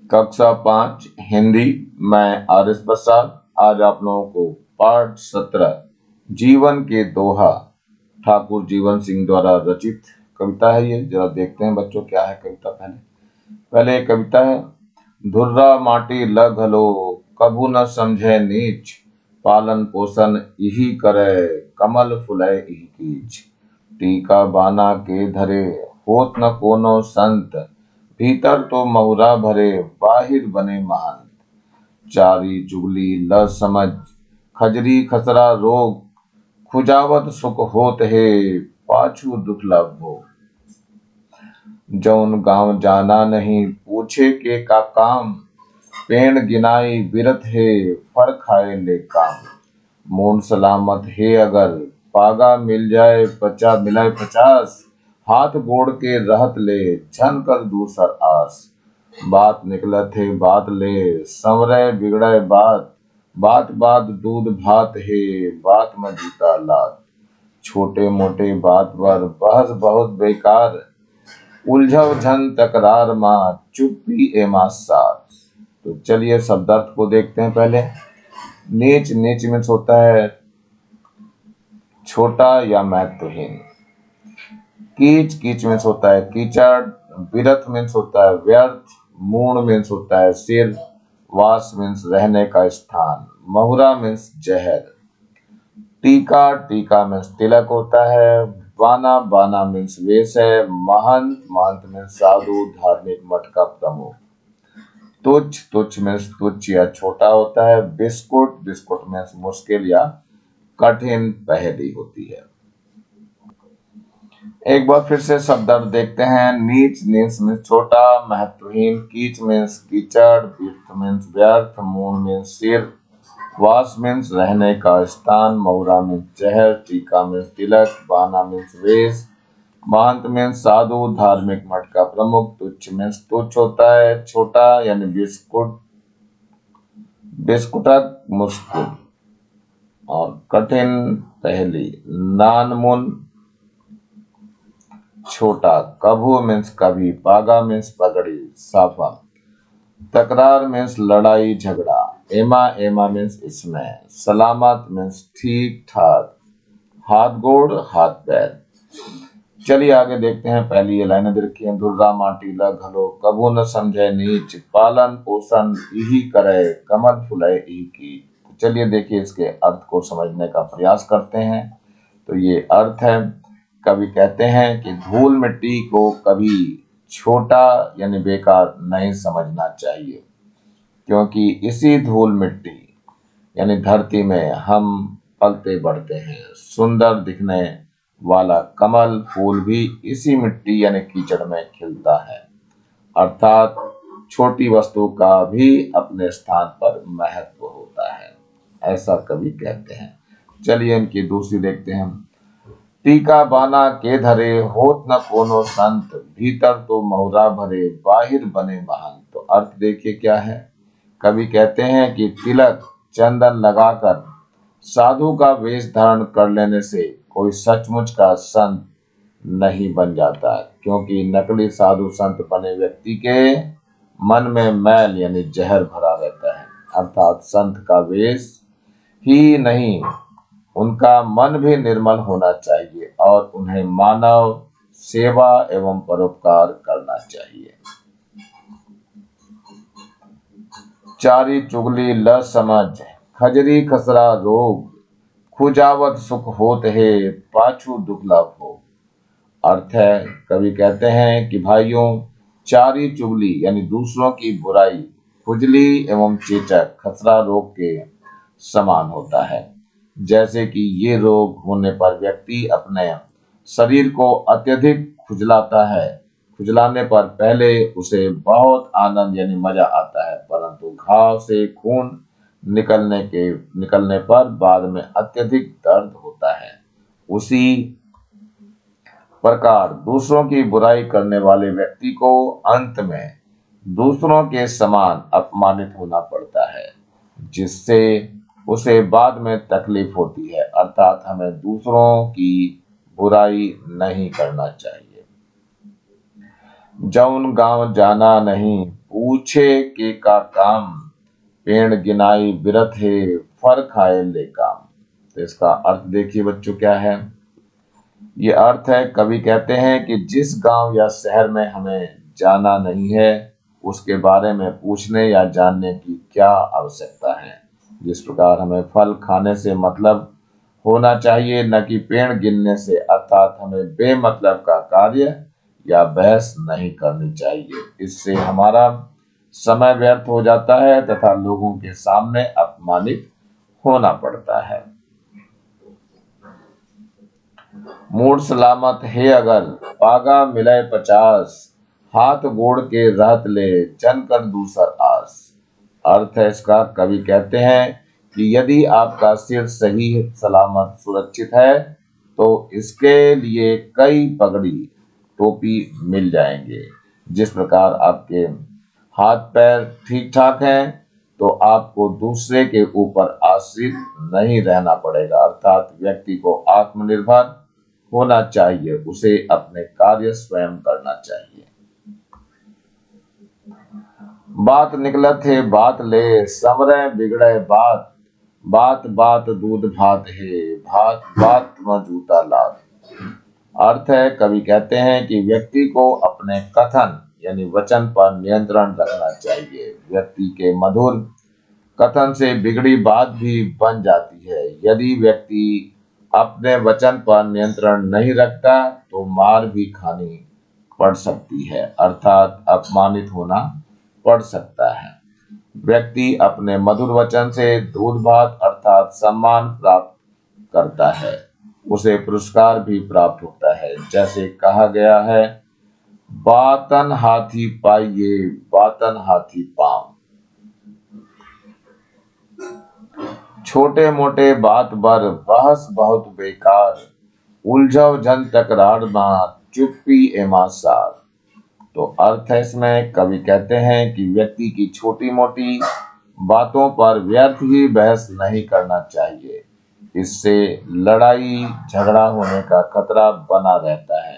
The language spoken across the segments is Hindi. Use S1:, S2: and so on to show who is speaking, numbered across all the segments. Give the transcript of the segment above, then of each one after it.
S1: कक्षा 5 हिंदी। मैं आर एस प्रसाद। आज आप लोगों को पाठ 17 जीवन के दोहा ठाकुर जीवन सिंह द्वारा रचित कविता है। ये जरा देखते हैं बच्चों क्या है कविता। पहले एक कविता है। धुर्रा माटी लग हलो कभू न समझे नीच, पालन पोषण यही करे कमल फुलै यही कीच। टीका बाना के धरे होत न कोनो संत, भीतर तो महुरा भरे बाहिर बने महंत। चारी चुगली ल समझ खजरी खसरा रोग, खुजावत सुख होत है पाछू दुख लभ भोग। जौन गांव जाना नहीं पूछे के का काम, पेड़ गिनाई बिरत है फर खाए ले काम। मूंड सलामत है अगर पागा मिल जाए मिलाए 50, हाथ गोड़ के रहत ले झन कर दूसर आस। बात निकलत है बात ले संवरे बिगड़े बात, बात बात दूध भात है बात में जूता लात। छोटे मोटे बात पर बहस बहुत बेकार, उलझव झन तकरार मां चुप्पी एमा सार। तो चलिए शब्दार्थ को देखते हैं पहले। नीच, नीच मीन्स होता है छोटा या महत्वहीन। कीच, कीच मीन्स होता है कीचड़। विरत मीन्स होता है व्यर्थ। मूण मीन्स होता है सिर। वास मीन्स रहने का स्थान। महुरा मीन्स जहर। टीका, टीका मीन्स तिलक होता है। बाना, बाना मीन्स वेश है। महंत, महंत मीन्स साधु धार्मिक मठ का प्रमुख। तुच्छ, तुच्छ मीन्स तुच्छ या छोटा होता है। बिस्कुट, बिस्कुट मीन्स मुश्किल या कठिन पहेली होती है। एक बार फिर से शब्दार्थ देखते हैं। नीच, नीच मीन्स छोटा महत्वहीन। कीच मीन्स कीचड़। विर्थ मीन्स व्यर्थ। मूण मीन्स सिर। वास मीन्स रहने का स्थान। महुरा मीन्स जहर। टीका मीन्स तिलक। बाना मीन्स वेश। महंत मीन्स साधु धार्मिक मठ का प्रमुख। तुच्छ मीन्स तुच्छ होता है छोटा यानी बिस्कुट, बिस्कुटक मुश्किल। और कठिन पहेली नानमुन छोटा। कभू मीन्स कभी। पागा मीन्स पगड़ी साफा। तकरार मीन्स लड़ाई झगड़ा। एमा, एमा मीन्स इसमें। सलामत मीन्स ठीक ठाक। हाथ गोड़ हाथ पैर। चलिए आगे देखते हैं। पहली ये लाइनें दे रखी हैं। धुर्रा माटी लग हलो कभू न समझे नीच, पालन पोषण यही करे कमल फुलै यही की। चलिए देखिए इसके अर्थ को समझने का प्रयास करते हैं। तो ये अर्थ है। कवि कहते हैं कि धूल मिट्टी को कभी छोटा यानी बेकार नहीं समझना चाहिए, क्योंकि इसी धूल मिट्टी यानी धरती में हम पलते बढ़ते हैं। सुंदर दिखने वाला कमल फूल भी इसी मिट्टी यानी कीचड़ में खिलता है। अर्थात छोटी वस्तु का भी अपने स्थान पर महत्व होता है, ऐसा कवि कहते हैं। चलिए इनकी दूसरी देखते हैं। टीका बाना के धरे होत न कोनो संत, भीतर तो महुरा भरे बाहिर बने महंत। तो अर्थ देखिए क्या है। कवि कहते हैं कि तिलक चंदन लगाकर साधु का वेश धारण कर लेने से कोई सचमुच का संत नहीं बन जाता, क्योंकि नकली साधु संत बने व्यक्ति के मन में मैल यानी जहर भरा रहता है। अर्थात संत का वेश ही नहीं, उनका मन भी निर्मल होना चाहिए और उन्हें मानव सेवा एवं परोपकार करना चाहिए। चारी चुगली ल समझ खजरी खसरा रोग, खुजावत सुख होत है पाछू दुख लाभ हो। अर्थ है, कवि कहते हैं कि भाइयों, चारी चुगली यानी दूसरों की बुराई खुजली एवं चेचक खसरा रोग के समान होता है। जैसे कि ये रोग होने पर व्यक्ति अपने शरीर को अत्यधिक खुजलाता है। खुजलाने पर पहले उसे बहुत आनंद यानी मजा आता है, परंतु घाव से खून निकलने पर बाद में अत्यधिक दर्द होता है। उसी प्रकार दूसरों की बुराई करने वाले व्यक्ति को अंत में दूसरों के समान अपमानित होना पड़ता है, जिससे उसे बाद में तकलीफ होती है। अर्थात हमें दूसरों की बुराई नहीं करना चाहिए। जौन गांव जाना नहीं पूछे के का काम, पेड़ गिनाई बिरथ है, फर खाए ले काम। तो इसका अर्थ देखिए बच्चों क्या है। ये अर्थ है, कवि कहते हैं कि जिस गांव या शहर में हमें जाना नहीं है उसके बारे में पूछने या जानने की क्या आवश्यकता है। जिस प्रकार हमें फल खाने से मतलब होना चाहिए, न कि पेड़ गिनने से, अर्थात हमें बेमतलब का कार्य या बहस नहीं करनी चाहिए। इससे हमारा समय व्यर्थ हो जाता है तथा लोगों के सामने अपमानित होना पड़ता है। मूड सलामत है अगर, पागा मिले 50, हाथ गोड़ के रहत ले, जन कर दूसर आस। अर्थ है इसका, कवि कहते हैं कि यदि आपका सिर सही सलामत सुरक्षित है तो इसके लिए कई पगड़ी टोपी मिल जाएंगे। जिस प्रकार आपके हाथ पैर ठीक ठाक हैं तो आपको दूसरे के ऊपर आश्रित नहीं रहना पड़ेगा, अर्थात व्यक्ति को आत्मनिर्भर होना चाहिए, उसे अपने कार्य स्वयं करना चाहिए। बात निकलत है बात ले, समरे बिगड़े बात, बात बात दूध भात है, भात बात में जूता लात। अर्थ है, कवि कहते हैं कि व्यक्ति को अपने कथन यानी वचन पर नियंत्रण रखना चाहिए। व्यक्ति के मधुर कथन से बिगड़ी बात भी बन जाती है। यदि व्यक्ति अपने वचन पर नियंत्रण नहीं रखता तो मार भी खानी पड़ सकती है, अर्थात अपमानित होना पड़ सकता है। व्यक्ति अपने मधुर वचन से दूध भात अर्थात सम्मान प्राप्त करता है, उसे पुरस्कार भी प्राप्त होता है। जैसे कहा गया है, बातन हाथी पाइये, बातन हाथी पाँव। छोटे मोटे बात बर बहस बहुत बेकार, उलझव जन तकरार ना, चुप्पी एमा सार। तो अर्थ है इसमें, कवि कहते हैं कि व्यक्ति की छोटी मोटी बातों पर व्यर्थ ही बहस नहीं करना चाहिए। इससे लड़ाई झगड़ा होने का खतरा बना रहता है।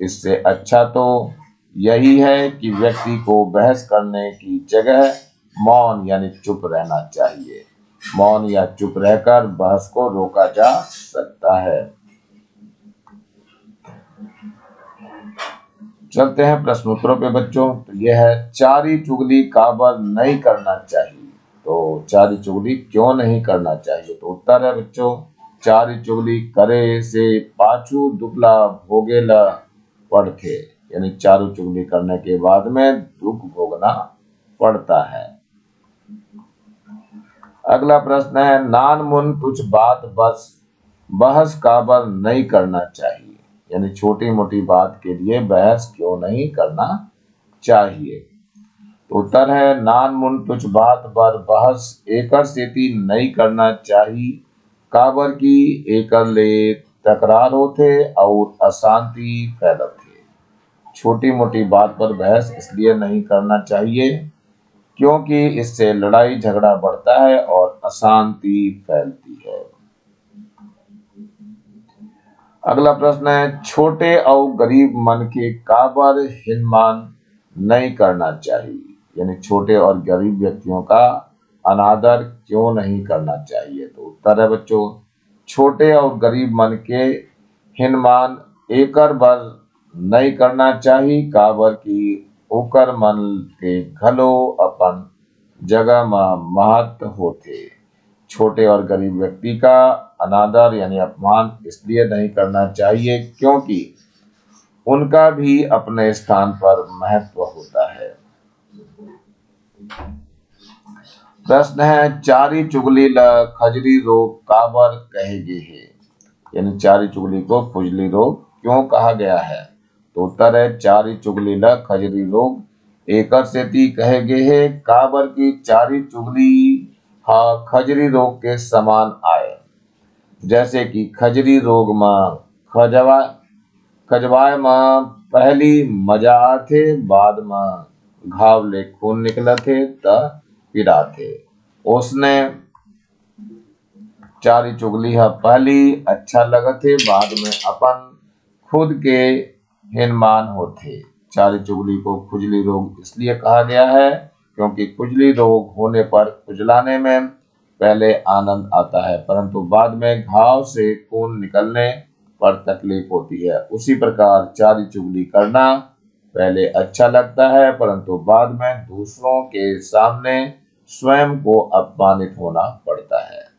S1: इससे अच्छा तो यही है कि व्यक्ति को बहस करने की जगह मौन यानी चुप रहना चाहिए। मौन या चुप रहकर बहस को रोका जा सकता है। चलते हैं प्रश्नोत्तरों पे बच्चों। तो यह है, चारी चुगली काबर नहीं करना चाहिए। तो चारी चुगली क्यों नहीं करना चाहिए? तो उत्तर है बच्चों, चारी चुगली करे से पाछू दुबला भोगेला पड़थे, यानी चारू चुगली करने के बाद में दुख भोगना पड़ता है। अगला प्रश्न है, नान मुन कुछ बात बस बहस काबर नहीं करना चाहिए, यानी छोटी मोटी बात के लिए बहस क्यों नहीं करना चाहिए। तो उत्तर है, नान मुन कुछ बात बर बहस एकर सेती नहीं करना चाहिए, काबर की एकर ले तकरार होते और अशांति फैलते। छोटी मोटी बात पर बहस इसलिए नहीं करना चाहिए क्योंकि इससे लड़ाई झगड़ा बढ़ता है और अशांति फैलती है। अगला प्रश्न है, छोटे और गरीब मन के काबर हिनमान नहीं करना चाहिए, यानी छोटे और गरीब व्यक्तियों का अनादर क्यों नहीं करना चाहिए। तो उत्तर है बच्चों, छोटे और गरीब मन के हिनमान एकर बर नहीं करना चाहिए, काबर की ओकर मन के घलो अपन जगह में महत्व होते। छोटे और गरीब व्यक्ति का अनादर यानी अपमान इसलिए नहीं करना चाहिए क्योंकि उनका भी अपने स्थान पर महत्व होता है। प्रश्न है, चारी चुगली ल खजरी रोग काबर कहेगे है, यानी चारी चुगली को खुजली रोग क्यों कहा गया है। तो उत्तर है, चारी चुगली ल खजरी रोग एकर सेती कहे गे है, काबर की चारी चुगली खजरी रोग के समान आए। जैसे कि खजरी रोग में खजवाए में पहली मजा आथे, बाद में घाव ले खून निकला थे त पीड़ा थे। उसने चारी चुगली पहली अच्छा लगत थे, बाद में अपन खुद के हिनमान होते। चारी चुगली को खुजली रोग इसलिए कहा गया है क्योंकि खुजली रोग होने पर खुजलाने में पहले आनंद आता है, परंतु बाद में घाव से खून निकलने पर तकलीफ होती है। उसी प्रकार चारी चुगली करना पहले अच्छा लगता है, परंतु बाद में दूसरों के सामने स्वयं को अपमानित होना पड़ता है।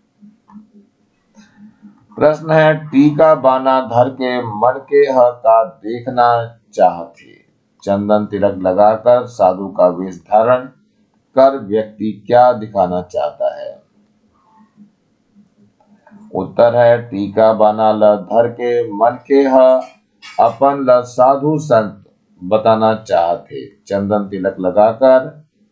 S1: प्रश्न है, टीका बाना धर के मन के ह का देखना चाहते। चंदन तिलक लगाकर साधु का वेश धारण कर व्यक्ति क्या दिखाना चाहता है? उत्तर है, टीका बाना ल धर के मन के ह अपन ल साधु संत बताना चाहते। चंदन तिलक लगाकर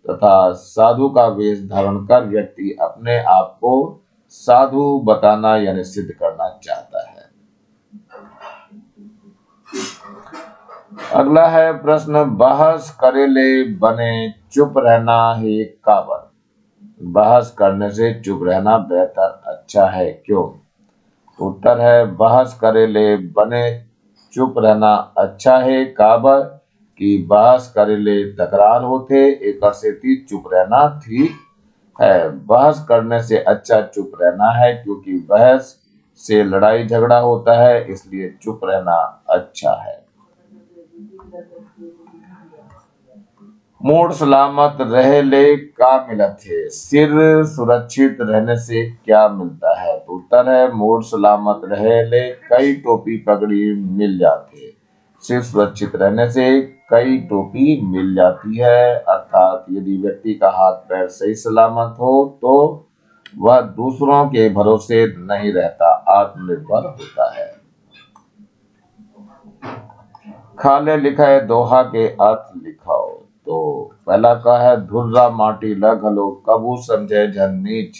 S1: तथा साधु का वेश धारण कर व्यक्ति अपने आप को साधु बताना यानी सिद्ध करना चाहता है। अगला है प्रश्न, बहस करेले बने चुप रहना ही काबर। बहस करने से चुप रहना बेहतर अच्छा है, क्यों? उत्तर है, बहस करेले बने चुप रहना अच्छा है काबर कि बहस करेले तकरार होते, एक से चुप रहना ठीक है। बहस करने से अच्छा चुप रहना है क्योंकि बहस से लड़ाई झगड़ा होता है, इसलिए चुप रहना अच्छा है। मूड सलामत रहे ले का मिलत है। सिर सुरक्षित रहने से क्या मिलता है? तो उत्तर है, मूड सलामत रहे ले कई टोपी पगड़ी मिल जाती है। सिर सुरक्षित रहने से कई टोपी मिल जाती है, अर्थात यदि व्यक्ति का हाथ पैर सही सलामत हो तो वह दूसरों के भरोसे नहीं रहता, आत्मनिर्भर होता है। खाले लिखा है, दोहा के अर्थ लिखाओ। तो पहला का है, धुर्रा माटी ल घलो कबू समझे जन नीच,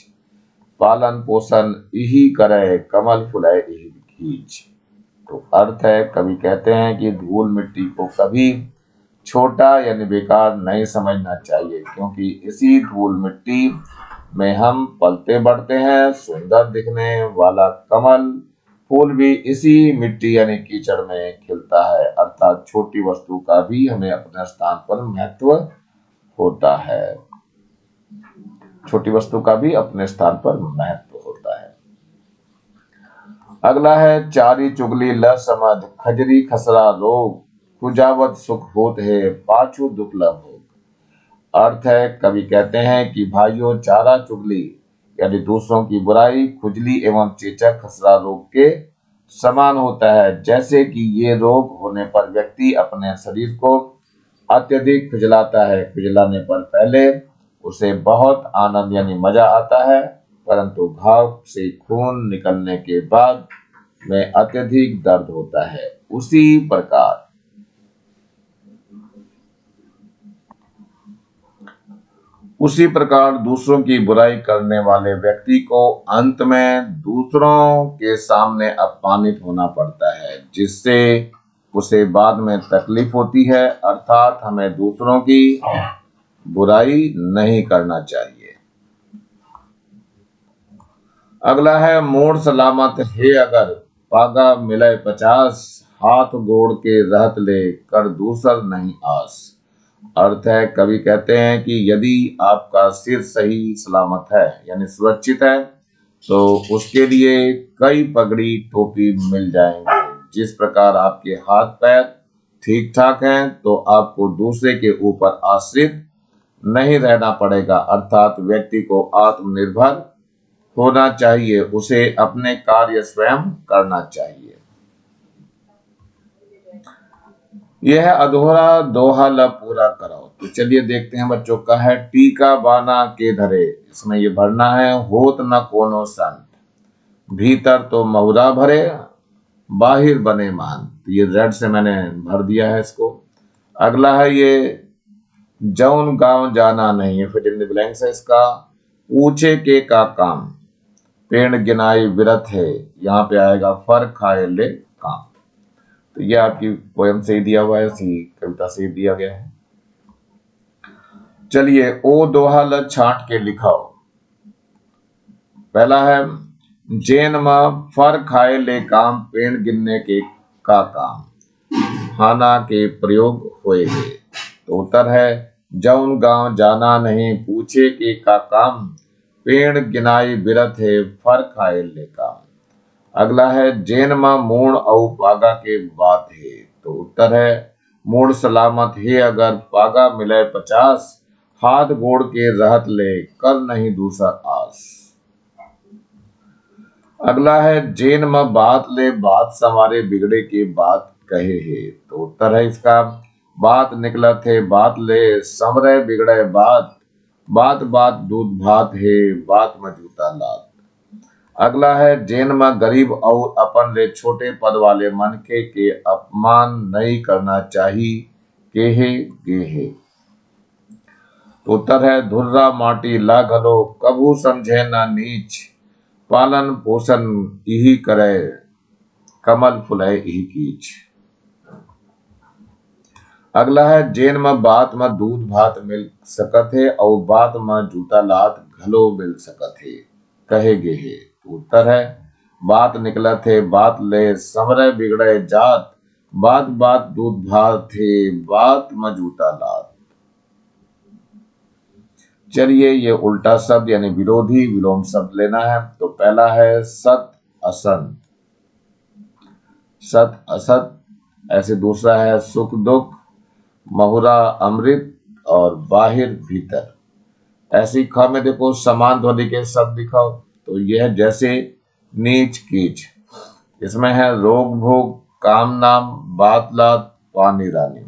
S1: पालन पोषण यही करे कमल फुलाए यही खींच। तो अर्थ है, कवि कहते हैं कि धूल मिट्टी को कभी छोटा यानी बेकार नहीं समझना चाहिए, क्योंकि इसी धूल मिट्टी में हम पलते बढ़ते हैं। सुंदर दिखने वाला कमल फूल भी इसी मिट्टी यानी कीचड़ में खिलता है, अर्थात छोटी वस्तु का भी हमें अपने स्थान पर महत्व होता है। छोटी वस्तु का भी अपने स्थान पर महत्व होता है। अगला है, चारी चुगली ल समझ खजरी खसरा रोग, खुजावत सुख होत है पाछू दुख ल भोग। अर्थ है, कवि कहते हैं कि भाइयों, चारा चुगली यानी दूसरों की बुराई खुजली एवं चेचक खसरा रोग के समान होता है। जैसे कि ये रोग होने पर व्यक्ति अपने शरीर को अत्यधिक खुजलाता है। खुजलाने पर पहले उसे बहुत आनंद यानी मजा आता है, परंतु घाव से खून निकलने के बाद में अत्यधिक दर्द होता है। उसी प्रकार दूसरों की बुराई करने वाले व्यक्ति को अंत में दूसरों के सामने अपमानित होना पड़ता है, जिससे उसे बाद में तकलीफ होती है, अर्थात हमें दूसरों की बुराई नहीं करना चाहिए। अगला है, मोड़ सलामत है अगर पागा मिले 50, हाथ गोड़ के रहत ले कर दूसर नहीं आस। अर्थ है, कवि कहते हैं कि यदि आपका सिर सही सलामत है यानी सुरक्षित है तो उसके लिए कई पगड़ी टोपी मिल जाएंगे। जिस प्रकार आपके हाथ पैर ठीक ठाक हैं तो आपको दूसरे के ऊपर आश्रित नहीं रहना पड़ेगा, अर्थात व्यक्ति को आत्मनिर्भर होना चाहिए, उसे अपने कार्य स्वयं करना चाहिए। यह अधूरा दोहा ल पूरा कराओ। तो चलिए देखते हैं बच्चों का है, टीका बाना के धरे। इसमें ये भरना है, होत न कोनो संत, भीतर तो महुरा भरे बाहिर बने मान। तो ये रेड से मैंने भर दिया है इसको। अगला है, ये जौन गांव जाना नहीं है, फिट इन द ब्लैंक्स है इसका। पूछे के का काम, पेड़ गिनाई विरत है, यहाँ पे आएगा फर खाए ले काम। तो ये आपकी पोयम से ही दिया हुआ है, इसी कविता से ही दिया गया है। चलिए, ओ दोहा ल छांट के लिखाओ। पहला है, जेन में फर खाए ले काम, पेड़ गिनने के का काम, हाना के प्रयोग खोएगे। तो उत्तर है जौन गांव जाना नहीं पूछे के का काम, पेड़ गिनाई बिरत है फर खाए ले काम। अगला है जेन मां मूण औ पागा के बात है। तो उत्तर है मूड सलामत है अगर पागा मिले 50, हाथ गोड़ के रहत ले कर नहीं दूसर आस। अगला है जेन म बात ले बात समारे बिगड़े की बात कहे है। तो उत्तर है इसका बात निकलत है बात ले समरे बिगड़े बात, बात बात दूध भात है बात में जूता लात। अगला है जेन में गरीब और अपन ले छोटे पद वाले मनखे के अपमान नहीं करना चाहिए केहे गेहे। तो उत्तर है धुर्रा माटी ला घलो कभू समझे ना नीच, पालन पोषण यही करे कमल फुलाए यही कीच। अगला है जेन में बात में दूध भात मिल सकत है और बात में जूता लात घलो मिल सकत है कहे गे है। तो उत्तर है बात निकलत है बात ले समरे बिगड़े जात, बात बात दूध भात है बात में जूता लात। चलिए ये उल्टा शब्द यानी विरोधी विलोम शब्द लेना है। तो पहला है सत असंत, सत असत। ऐसे दूसरा है सुख दुख, महुरा अमृत और बाहिर भीतर। ऐसी ख में देखो समान ध्वनि के शब्द दिखाओ। तो यह जैसे नीच कीच, इसमें है रोग भोग, काम नाम, बात लात, पानी रानी।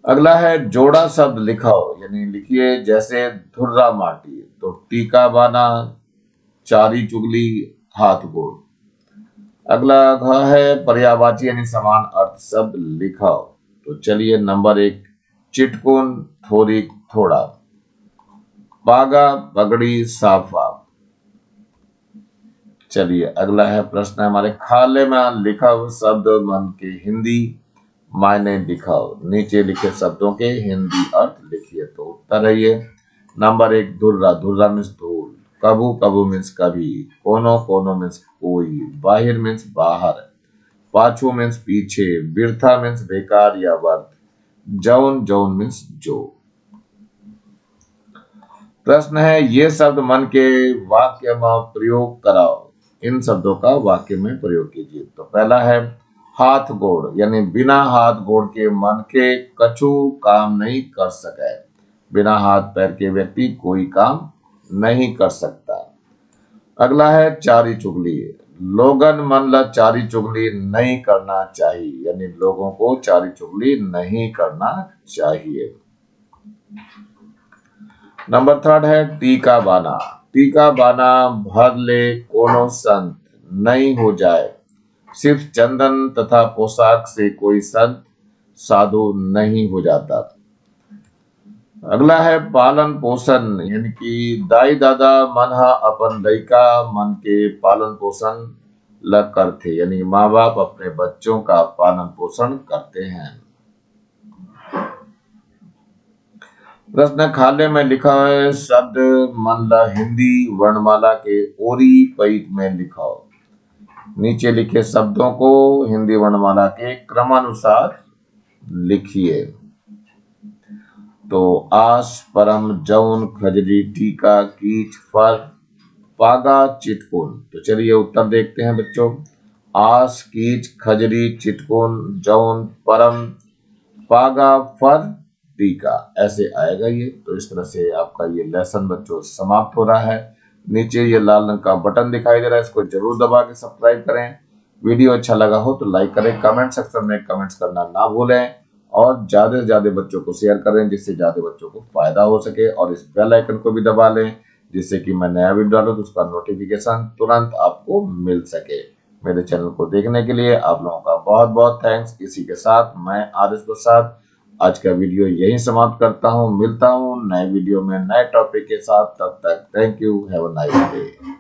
S1: अगला है जोड़ा शब्द लिखाओ, यानी लिखिए जैसे धुर्रा माटी। तो टीका बाना, चारी चुगली, हाथ गोड़। अगला है पर्यायवाची यानी समान अर्थ शब्द लिखाओ। तो चलिए नंबर 1 चिटकुन, थोड़ी, थोड़ा, पागा, पगड़ी, साफा। चलिए अगला है प्रश्न हमारे खाले में लिखा हुआ शब्द मन के हिंदी मायने दिखाओ। नीचे लिखे शब्दों के हिंदी अर्थ लिखिए। तो उत्तर है ये नंबर 1 धुर्रा, धुर्रा मीन्स धूल, कबू, कबू मीन्स कभी, कोनो, कोनो मीन्स कोई, बाहिर मीन्स बाहर, पाछू मीन्स पीछे, बिरथा मीन्स बेकार या व्यर्थ, जौन, जौन मीन्स जो। प्रश्न है ये शब्द मन के वाक्य में प्रयोग कराओ। इन शब्दों का वाक्य में प्रयोग कीजिए। तो पहला है हाथ गोड़, यानी बिना हाथ गोड़ के मन के कछु काम नहीं कर सके। बिना हाथ पैर के व्यक्ति कोई काम नहीं कर सकता। अगला है चारी चुगली, लोगन मन ला चारी चुगली नहीं करना चाहिए, यानी लोगों को चारी चुगली नहीं करना चाहिए। नंबर 3 है टीका बाना, टीका बाना भर ले कोनो संत नहीं हो जाए, सिर्फ चंदन तथा पोशाक से कोई संत साधु नहीं हो जाता। अगला है पालन पोषण, यानी कि दाई दादा मन अपन लइका मन के पालन पोषण ल करते, यानी माँ बाप अपने बच्चों का पालन पोषण करते हैं। प्रश्न खाले में लिखा है शब्द मन ला हिंदी वर्णमाला के ओरी पैट में लिखाओ। नीचे लिखे शब्दों को हिंदी वर्णमाला के क्रमानुसार लिखिए। तो आस, परम, जौन, खजरी, टीका, कीच, फर, पागा, चिटकुन। तो चलिए उत्तर देखते हैं बच्चों। आस, कीच, खजरी, चिटकुन, जौन, परम, पागा, फर, टीका, ऐसे आएगा ये। तो इस तरह से आपका ये लेसन बच्चों समाप्त हो रहा है। नीचे ये लाल रंग का बटन दिखाई दे रहा है, इसको जरूर दबा के सब्सक्राइब करें। वीडियो अच्छा लगा हो तो लाइक करें, कमेंट सेक्शन में कमेंट्स करना ना भूलें और ज्यादा से ज्यादा बच्चों को शेयर करें जिससे ज्यादा बच्चों को फायदा हो सके। और इस बेल आइकन को भी दबा लें जिससे कि मैं नया वीडियो डालूं तो उसका नोटिफिकेशन तुरंत आपको मिल सके। मेरे चैनल को देखने के लिए आप लोगों का बहुत बहुत थैंक्स। इसी के साथ मैं आरिश प्रसाद आज का वीडियो यहीं समाप्त करता हूं। मिलता हूं नए वीडियो में नए टॉपिक के साथ। तब तक thank you, have a nice day.